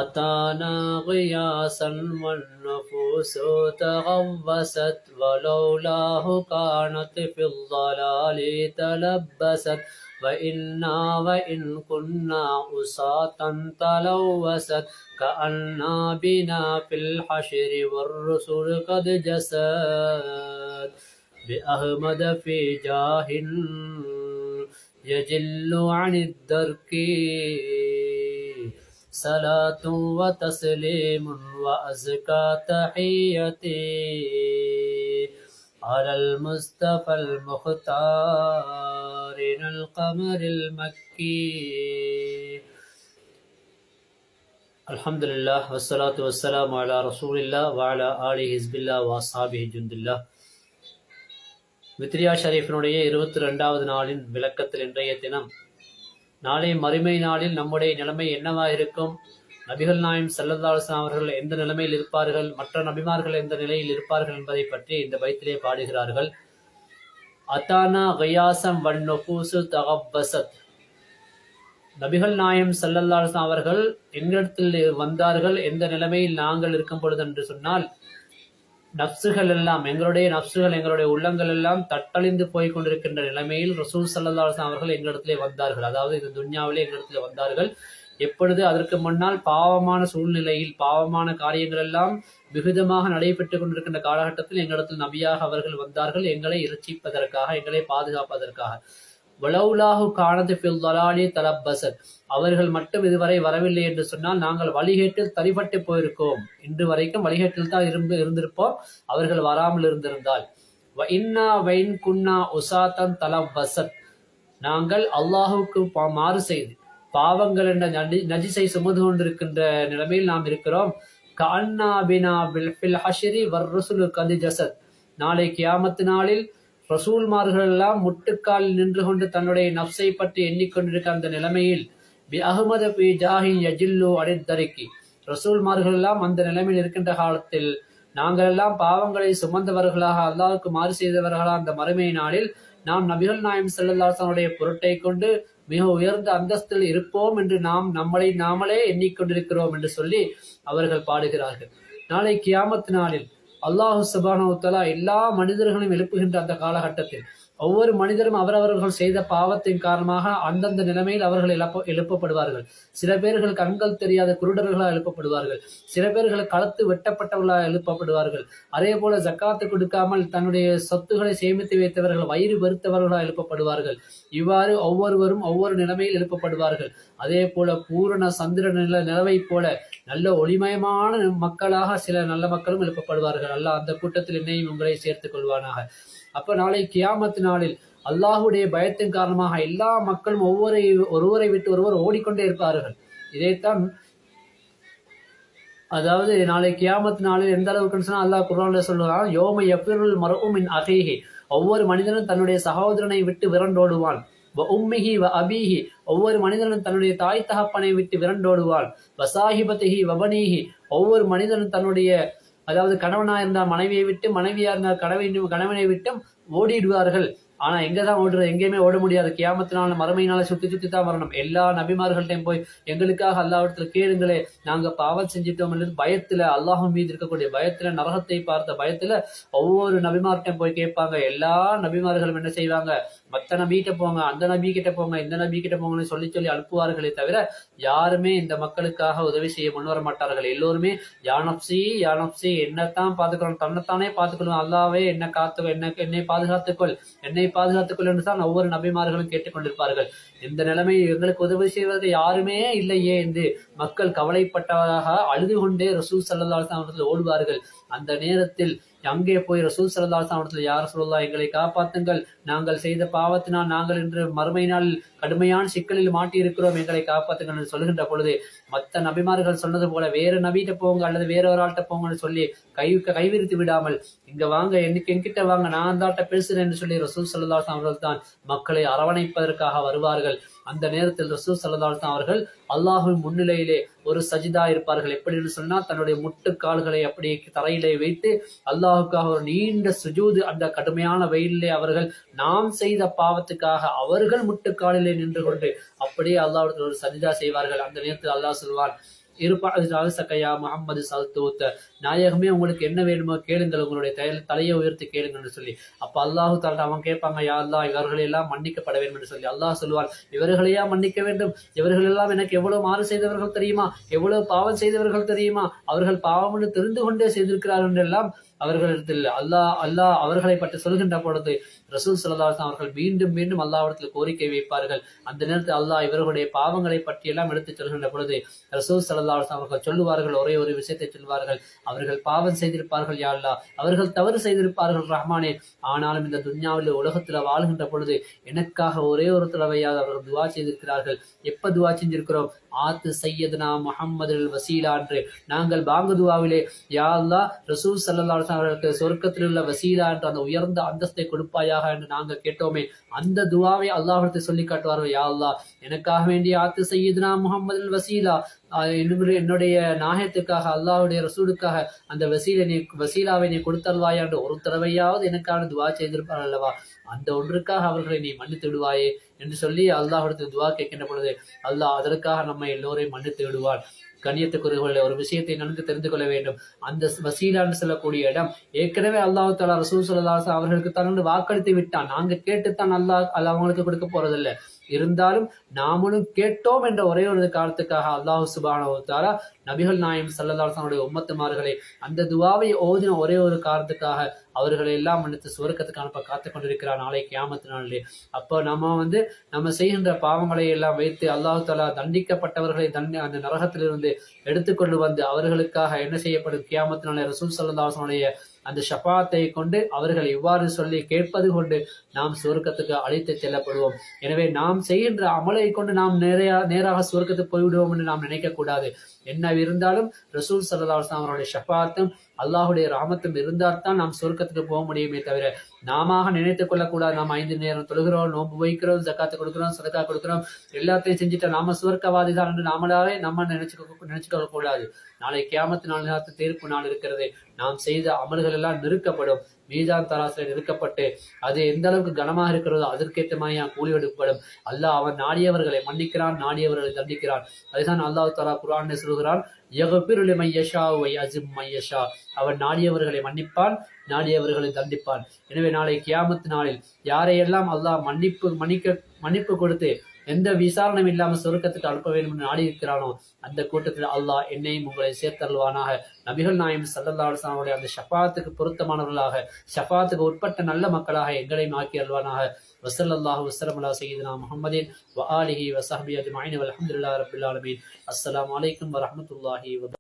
أتانا غياثا والنفوس تغوست ولولاه كانت في الضلال تلبست وإنا وإن كنا عصاة تلوست كأنا بنا في الحشر والرسل قد جسد بأحمد في جاه يجل عن الدرك صلاة وتسليم وأزكى تحيتي على المصطفى المختار القمر المكي. الحمد لله والصلاة والسلام على رسول الله وعلى آله حزب الله وأصحابه جند الله. வித்ரியா ஷரீஃபினுடைய 22வது நாளின் விளக்கத்தில் இன்றைய தினம், நாளை மறுமை நாளில் நம்முடைய நிலைமை என்னவாக இருக்கும், நபிகள் நாயம் ஸல்லல்லாஹு அலைஹி வஸல்லம் அவர்கள் எந்த நிலைமையில் இருப்பார்கள், மற்ற நபிமார்கள் எந்த நிலையில் இருப்பார்கள் என்பதை பற்றி இந்த பைத்திலே பாடுகிறார்கள். அத்தானா கயாசம் வன் நுஃபூசு தகப்பசத். நபிகள் நாயம் ஸல்லல்லாஹு அலைஹி வஸல்லம் அவர்கள் எங்களிடத்தில் வந்தார்கள் எந்த நிலைமையில் நாங்கள் இருக்கும் பொழுது என்று சொன்னால், நப்சுகள் எல்லாம் எங்களுடைய உள்ளங்கள் எல்லாம் தட்டழிந்து போய் கொண்டிருக்கின்ற நிலைமையில் ரசூல் ஸல்லல்லாஹு அலைஹி வஸல்லம் அவர்கள் எங்களிடத்திலே வந்தார்கள். அதாவது இந்த துன்யாவிலே எங்களிடத்திலே வந்தார்கள். எப்பொழுது அதற்கு முன்னால் பாவமான சூழ்நிலையில் பாவமான காரியங்கள் எல்லாம் மிகுதமாக நடைபெற்றுக் கொண்டிருக்கின்ற காலகட்டத்தில் எங்களிடத்தில் நபியாக அவர்கள் வந்தார்கள், எங்களை இரட்சிப்பதற்காக, எங்களை பாதுகாப்பதற்காக. வலவுலாஹு கானது ஃபில் ضலாலி தலப்பஸத். அவர்கள் மட்டும் இதுவரை வரவில்லை என்று சொன்னால் நாங்கள் வழிகேட்டில் தரிபட்டு போயிருக்கோம். இன்று வரைக்கும் வழிகேட்டில் தான் இருந்திருப்போம், அவர்கள் வராமல் இருந்திருந்தால். இன்னா வைன் குன்னா உசாத்தன் தலப்பஸத். நாங்கள் அல்லாஹுக்கு மாறு செய்து பாவங்கள் என்ற நஜிசை சுமந்து கொண்டிருக்கின்ற நிலைமையில் நாம் இருக்கிறோம். கஅன்னா பினா பில் ஹஷ்ரி வர்ருசுலு கத் ஜஸத். நாளை கியாமத்து நாளில் ரசூல்மார்கள் எல்லாம் முட்டுக்காலில் நின்று கொண்டு தன்னுடைய நப்சை பற்றி எண்ணிக்கொண்டிருக்க அந்த நிலைமையில் பி அஹ்மத பி ஜாஹி யஜில்லு அடித்தரிக்கி. ரசூல்மார்கள் எல்லாம் அந்த நிலைமையில் இருக்கின்ற காலத்தில் நாங்கள் எல்லாம் பாவங்களை சுமந்தவர்களாக, அல்லாஹ்வுக்கு மாறு செய்தவர்களாக அந்த மறுமை நாளில் நாம் நபிகள் நாயம் ஸல்லல்லாஹு அலைஹி வஸல்லம் பொருட்டை கொண்டு மிக உயர்ந்த அந்தஸ்தில் இருப்போம் என்று நம்மளை நாமளே எண்ணிக்கொண்டிருக்கிறோம் என்று சொல்லி அவர்கள் பாடுகிறார்கள். நாளை கியாமத் நாளில் அல்லாஹு சுப்ஹானஹு வ தஆலா எல்லா மனிதர்களையும் எழுப்புகின்ற அந்த காலகட்டத்தில் ஒவ்வொரு மனிதரும் அவரவர்கள் செய்த பாவத்தின் காரணமாக அந்தந்த நிலைமையில் அவர்கள் எழுப்பப்படுவார்கள். சில பேர்கள் கண்கள் தெரியாத குருடர்களாக எழுப்பப்படுவார்கள், சில பேர்கள் களத்து வெட்டப்பட்டவர்களாக எழுப்பப்படுவார்கள். அதே போல ஜக்காத்து கொடுக்காமல் தன்னுடைய சொத்துக்களை சேமித்து வைத்தவர்கள், வயிறு வெறுத்தவர்களாக எழுப்பப்படுவார்கள். இவ்வாறு ஒவ்வொருவரும் ஒவ்வொரு நிலைமையில் எழுப்பப்படுவார்கள். அதே போல பூரண சந்திர நிலவை போல நல்ல ஒளிமயமான மக்களாக சில நல்ல மக்களும் எழுப்பப்படுவார்கள். அல்லாஹ் அந்த கூட்டத்தில் என்னையும் உங்களை சேர்த்துக் கொள்வானாக. அப்ப நாளை கியாமத் நாளில் அல்லாஹுடைய பயத்தின் காரணமாக எல்லா மக்களும் ஒருவரை விட்டு ஒருவர் ஓடிக்கொண்டே இருப்பார்கள். இதைத்தான், அதாவது நாளை கியாமத் நாளில் எந்த அளவுக்கு சொன்னா அல்லாஹ் குர்ஆன்ல சொல்லுவான், யோம யஃபிருல் மர்உ மின் அஹீஹி. ஒவ்வொரு மனிதனும் தன்னுடைய சகோதரனை விட்டு விரண்டோடுவான். உம்மிஹி வ அபீஹி. ஒவ்வொரு மனிதனும் தன்னுடைய தாய் தகப்பனை விட்டு விரண்டோடுவான். வசாஹிபத்திஹி வபனீஹி. ஒவ்வொரு மனிதனும் தன்னுடைய, அதாவது கணவனா இருந்தால் மனைவியை விட்டு, மனைவியா இருந்தால் கணவனை விட்டும் ஓடிடுவார்கள். ஆனா எங்கதான் ஓடுறது? எங்கேயுமே ஓட முடியாது. கியாமத்தினால மறுமையினால சுத்தி தான் வரணும். எல்லா நபிமார்கள்ட்டையும் போய் எங்களுக்காக அல்லாஹ்விடத்துல கேளுங்களே, நாங்க பாவம் செஞ்சிட்டோம் என்று பயத்துல, அல்லாஹ் மீது இருக்கக்கூடிய பயத்துல, நரகத்தை பார்த்த பயத்துல ஒவ்வொரு நபிமார்கிட்டையும் போய் கேட்பாங்க. எல்லா நபிமார்களும் என்ன செய்வாங்க, மத்த நபிகிட்ட போங்க, அந்த நபி கிட்ட போங்க, இந்த நபி கிட்ட போங்கன்னு சொல்லி அனுப்புவார்களே தவிர யாருமே இந்த மக்களுக்காக உதவி செய்ய முன்வர மாட்டார்கள். எல்லோருமே யானப்சி யானப்சி, என்னத்தான் பார்த்துக்கணும், தன்னைத்தானே பார்த்துக்கணும், அல்லாவே என்னை பாதுகாத்துக்கொள், என்னை பாதுகாத்துக்கொள் என்று தான் ஒவ்வொரு நபிமார்களும் கேட்டுக்கொண்டிருப்பார்கள். இந்த நிலைமையில் எங்களுக்கு உதவி செய்வது யாருமே இல்லையே என்று மக்கள் கவலைப்பட்டவராக அழுது கொண்டே ரசூல் ஸல்லல்லாஹு அலைஹி வஸல்லம் ஓடுவார்கள். அந்த நேரத்தில் அங்கே போய் ரசூல் ஸல்லல்லாஹு அலைஹி வஸல்லம் யார் ரசூலுல்லாஹ், எங்களை காப்பாற்றுங்கள், நாங்கள் செய்த பாவத்தினால் நாங்கள் இன்று மறுமையினால் கடுமையான சிக்கலில் மாட்டி இருக்கிறோம், எங்களை காப்பாற்றுங்கள் என்று சொல்கின்ற பொழுது மற்ற நபிமார்கள் சொன்னது போல வேற நபிகிட்ட போங்க அல்லது வேற ஒரு ஆள்கிட்ட போங்கன்னு சொல்லி கைவிரித்து விடாமல், இங்க வாங்க, என்கிட்ட வாங்க, நான் தாட்ட பேசுறேன் என்று சொல்லி ரசூல் ஸல்லல்லாஹு அலைஹி வஸல்லம் அவர்கள் தான் மக்களை அரவணைப்பதற்காக வருவார்கள். அந்த நேரத்தில் ரசூல் ஸல்லல்லாஹு அலைஹி வஸல்லம் அவர்கள் அல்லாஹ்வின் முன்னிலையிலே ஒரு சஜிதா இருப்பார்கள். எப்படின்னு சொன்னால் தன்னுடைய முட்டுக்கால்களை அப்படியே தரையிலே வைத்து அல்லாஹுக்காக ஒரு நீண்ட சுஜூது, அந்த கடுமையான வெயிலே அவர்கள் நாம் செய்த பாவத்துக்காக அவர்கள் முட்டுக்காலிலே நின்று கொண்டு அப்படியே அல்லாஹ்விடத்தில் ஒரு சஜிதா செய்வார்கள். அந்த நேரத்தில் அல்லாஹ் சொல்வான், சக்கையா முகமது சல்தூத், நாயகமே உங்களுக்கு என்ன வேணுமோ கேளுங்கள், உங்களுடைய தலையை உயர்த்தி கேளுங்கள் என்று சொல்லி. அப்ப அல்லாஹு தாலா அவன் கேட்பாங்க, யா அல்லாஹ் இவர்களெல்லாம் மன்னிக்கப்பட வேண்டும் என்று சொல்லி. அல்லாஹ் சொல்லுவார், இவர்களையா மன்னிக்க வேண்டும்? இவர்கள் எல்லாம் எனக்கு எவ்வளவு மாறு செய்தவர்கள் தெரியுமா, எவ்வளவு பாவம் செய்தவர்கள் தெரியுமா, அவர்கள் பாவம் என்று தெரிந்து கொண்டே செய்திருக்கிறார்கள் என்றெல்லாம் அவர்களிடத்தில் அல்லாஹ் அவர்களை பற்றி சொல்கின்ற பொழுது ரசூல் ஸல்லல்லாஹு அலைஹி வஸல்லம் அவர்கள் மீண்டும் மீண்டும் அல்லாஹ்விடத்தில் கோரிக்கை வைப்பார்கள். அந்த நேரத்தில் அல்லாஹ் இவர்களுடைய பாவங்களை பற்றி எல்லாம் எடுத்துச் சொல்கின்ற பொழுது ரசூல் ஸல்லல்லாஹு அலைஹி வஸல்லம் அவர்கள் சொல்லுவார்கள், ஒரே ஒரு விஷயத்தை சொல்வார்கள், அவர்கள் பாவம் செய்திருப்பார்கள் யா அல்லாஹ், அவர்கள் தவறு செய்திருப்பார்கள் ரஹ்மானே, ஆனாலும் இந்த துன்யாவில் உலகத்தில் வாழ்கின்ற பொழுது எனக்காக ஒரே ஒரு தடவையாவது அவர்கள் துவா செய்திருக்கிறார்கள். எப்ப துவா செஞ்சிருக்கிறோம்? ஆத்து சையதுனா முஹம்மது வசீலா என்று நாங்கள் பாங்கு துவாவிலே யா அல்லாஹ் ரசூல் ஸல்லல்லாஹு அலைஹி வஸல்லம் அவர்களுக்கு சொர்க்கத்தில் உள்ள வசீலா என்ற அந்த உயர்ந்த அந்தஸ்தை கொடுப்பாயாக என்று நாங்கள் கேட்டோமே, அந்த துவாவை அல்லாஹ்விடத்தை சொல்லி காட்டுவார்கள். யா அல்லாஹ் எனக்காக வேண்டிய ஆத்து சையதுனா முஹம்மது வசீலா, என்னுடைய நாயத்துக்காக அல்லாஹ்வுடைய ரசூலுக்காக அந்த வசீலாவை நீ கொடுத்தல்வாயா என்று ஒரு தடவையாவது எனக்கான துவா செய்திருப்பார் அல்லவா, அந்த ஒன்றுக்காக அவர்களை நீ மன்னித்து விடுவாயே என்று சொல்லி அல்லாஹ்விடத்தில் துவா கேட்கின்ற பொழுது அல்லாஹ் அதற்காக நம்மை எல்லோரையும் மன்னித்து விடுவார். கண்ணியத்துக்குரியவர்களே, ஒரு விஷயத்தை நன்கு தெரிந்து கொள்ள வேண்டும். அந்த வசீலான்னு சொல்லக்கூடிய இடம் ஏற்கனவே அல்லாஹ் தஆலா ரசூல் ஸல்லல்லாஹு அலைஹி வஸல்லம் அவர்களுக்கு தான் வாக்களித்து விட்டான். நாங்க கேட்டுத்தான் அல்லாஹ் அவங்களுக்கு கொடுக்க போறதில்லை. இருந்தாலும் நாமளும் கேட்டோம் என்ற ஒரே ஒரு காரணத்துக்காக அல்லாஹ் சுப்ஹானஹு வ தஆலா நபிகள் நாயகம் ஸல்லல்லாஹு அலைஹி வஸல்லம் உம்மத்துமார்களை அந்த துவாவை ஓதின ஒரே ஒரு காரணத்துக்காக அவர்களை எல்லாம் மன்னித்து சுவர்க்கத்துக்கு அனுப்ப காத்துக் கொண்டிருக்கிறார் நாளை கியாமத் நாளிலே. அப்போ நம்ம செய்கின்ற பாவங்களை எல்லாம் வைத்து அல்லாஹ் தஆலா தண்டிக்கப்பட்டவர்களை அந்த நரகத்திலிருந்து எடுத்துக்கொண்டு வந்து அவர்களுக்காக என்ன செய்யப்படும்? கியாமத் நாளை ரசூல் ஸல்லல்லாஹு அலைஹி வஸல்லம் அந்த ஷஃபாத்தை கொண்டு அவர்கள் இவ்வாறு சொல்லி கேட்பது கொண்டு நாம் சுவர்க்கத்துக்கு அழைத்து செல்லப்படுவோம். எனவே நாம் செய்கின்ற அமலை கொண்டு நாம் நேராக சுவர்க்கத்துக்கு போய்விடுவோம் என்று நாம் நினைக்க கூடாது. என்ன இருந்தாலும் ரசூல் ஸல்லல்லாஹு அலைஹி வஸல்லம் அவருடைய ஷஃபாத்தும் அல்லாஹுடைய ரஹமத்தும் இருந்தால்தான் நாம் சுவர்க்கத்துக்கு போக முடியுமே தவிர நாம நினைத்துக் கொள்ளக்கூடாது. நாம் 5 நேரம் தொழுகிறோம், நோன்பு வைக்கிறோம், ஜக்காத்து கொடுக்கிறோம், சதக்கா கொடுக்கிறோம், எல்லாத்தையும் செஞ்சுட்டு நாம சுவர்க்கவாதி தான் என்று நாமளாவே நம்ம நினைச்சுக்க கூடாது. நாளை கியாமத் நாள் தீர்ப்பு நாள் இருக்கிறது. நாம் செய்த அமல்கள் எல்லாம் நிறுக்கப்படும், மீதான் தராசில நிறுக்கப்பட்டு அது எந்த அளவுக்கு கனமாக இருக்கிறதோ அதற்கேற்ற மாதிரி கூலி எடுக்கப்படும். அல்லாஹ் அவன் நாடியவர்களை மன்னிக்கிறான், நாடியவர்களை தண்டிக்கிறான். அதுதான் அல்லாஹ் தஆலா குர்ஆனில் சொல்கிறான், யக்ஃபிரு லிமன் யஷா வ யஸிம் மன் யஷா, அவன் நாடியவர்களை மன்னிப்பான், நாடியவர்களை தண்டிப்பான். எனவே நாளை கியாமத் நாளில் யாரையெல்லாம் அல்லாஹ் மன்னிப்பு கொடுத்து எந்த விசாரணையும் இல்லாமல் சொர்க்கத்துக்கு அனுப்ப வேண்டும் என்று நாடி இருக்கிறானோ அந்த கூட்டத்தில் அல்லாஹ் என்னையும் உங்களை சேர்த்தல்வானாக. நபிகள் நாயகம் ஸல்லல்லாஹு அலைஹி வஸல்லம் அந்த ஷஃபாத்துக்கு பொருத்தமானவர்களாக, ஷஃபாத்துக்கு உட்பட்ட நல்ல மக்களாக எங்களையும் ஆக்கி அல்வானாக. வஸல்லல்லாஹு வஸல்லம் அலா சய்யிதினா முஹம்மதின் வ ஆலிஹி வ ஸஹ்பிஹி அஜ்மஈன் வல்ஹம்துலில்லாஹி ரப்பில் ஆலமீன். அஸ்ஸலாமு அலைக்கும் வரஹ்மத்துல்லாஹி வ